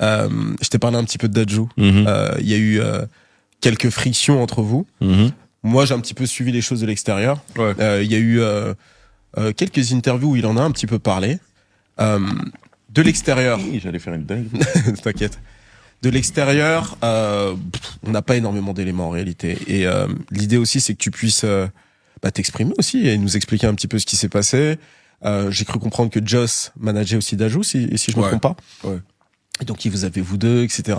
Je t'ai parlé un petit peu de Dadju. Il y a eu quelques frictions entre vous. Moi, j'ai un petit peu suivi les choses de l'extérieur. Il y a eu quelques interviews où il en a un petit peu parlé. De l'extérieur... Oui, j'allais faire une dingue. T'inquiète. De l'extérieur, on n'a pas énormément d'éléments en réalité. Et l'idée aussi, c'est que tu puisses t'exprimer aussi et nous expliquer un petit peu ce qui s'est passé. J'ai cru comprendre que Joss manageait aussi Dadju, si je me trompe pas. Et donc, vous avez vous deux, etc.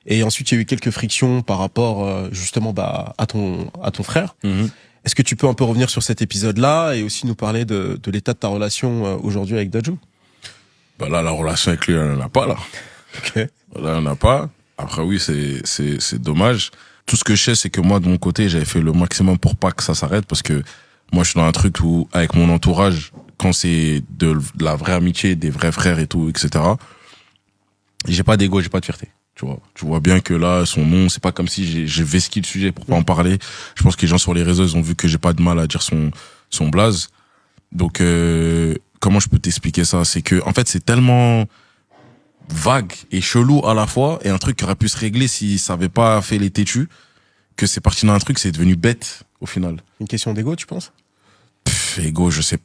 Et ensuite, il y a eu quelques frictions par rapport justement à ton frère. Est-ce que tu peux un peu revenir sur cet épisode-là et aussi nous parler de l'état de ta relation aujourd'hui avec Dadju? Là, la relation avec lui, elle n'en a pas, là. Okay. Là, on n'a pas. Après, oui, c'est dommage. Tout ce que je sais, c'est que moi, de mon côté, j'avais fait le maximum pour pas que ça s'arrête, parce que moi, je suis dans un truc où, avec mon entourage, quand c'est de la vraie amitié, des vrais frères et tout, etc., j'ai pas d'ego, j'ai pas de fierté. Tu vois bien que là, son nom, c'est pas comme si j'ai vesqué le sujet pour pas en parler. Je pense que les gens sur les réseaux, ils ont vu que j'ai pas de mal à dire son blaze. Donc, comment je peux t'expliquer ça? C'est que, en fait, c'est tellement vague et chelou à la fois, et un truc qui aurait pu se régler si ça avait pas fait les têtus, que c'est parti dans un truc, c'est devenu bête, au final. Une question d'ego, tu penses? Ego, je sais,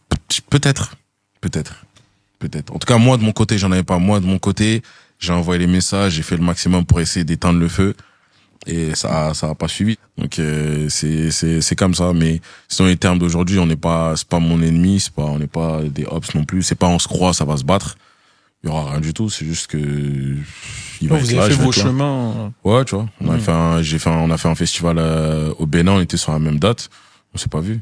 peut-être. En tout cas, moi, de mon côté, j'en avais pas. Moi, de mon côté, j'ai envoyé les messages, j'ai fait le maximum pour essayer d'éteindre le feu, et ça a pas suivi. Donc, c'est comme ça, mais sinon, les termes d'aujourd'hui, c'est pas mon ennemi, on n'est pas des ops non plus, c'est pas on se croit, ça va se battre. Il y aura rien du tout, c'est juste que vous avez fait vos chemins. Ouais, tu vois, on a fait un festival au Bénin, on était sur la même date, on s'est pas vu.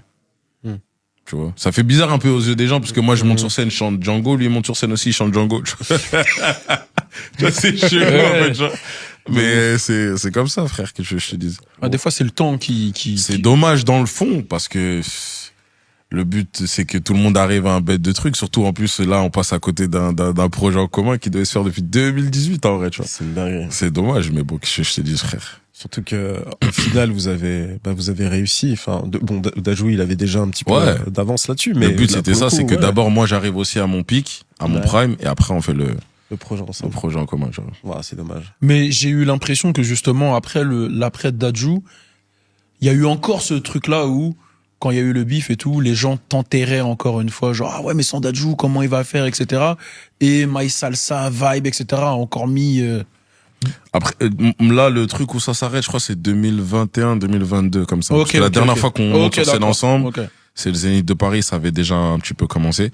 Tu vois, ça fait bizarre un peu aux yeux des gens, parce que moi je monte sur scène, je chante Django, lui il monte sur scène aussi, il chante Django. Tu vois, c'est chelou en fait, genre. Mais c'est comme ça, frère, que je te dise. Des fois c'est le temps qui... C'est dommage dans le fond, parce que le but, c'est que tout le monde arrive à un bête de trucs. Surtout, en plus, là, on passe à côté d'un projet en commun qui devait se faire depuis 2018, en vrai, tu vois. C'est dingue. C'est dommage, mais bon, que je te dise, frère. Surtout que, au final, vous avez réussi. Enfin, Dadju, il avait déjà un petit peu d'avance là-dessus, mais. Le but, c'était ça, c'est que d'abord, moi, j'arrive aussi à mon pic, à mon prime, et après, on fait le projet ensemble. Le projet en commun, tu vois. Voilà, c'est dommage. Mais j'ai eu l'impression que, justement, après l'après Dadju, il y a eu encore ce truc-là où, quand il y a eu le bif et tout, les gens t'enterraient encore une fois, genre, ah ouais, mais sans Dadju, comment il va faire, etc. Et My Salsa, Vibe, etc. a encore mis... Après, là, le truc où ça s'arrête, je crois, c'est 2021, 2022, comme ça. Parce que la dernière fois qu'on monte sur scène ensemble, c'est le Zénith de Paris, ça avait déjà un petit peu commencé.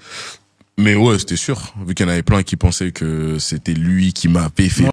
Mais ouais, c'était sûr, vu qu'il y en avait plein qui pensaient que c'était lui qui m'avait fait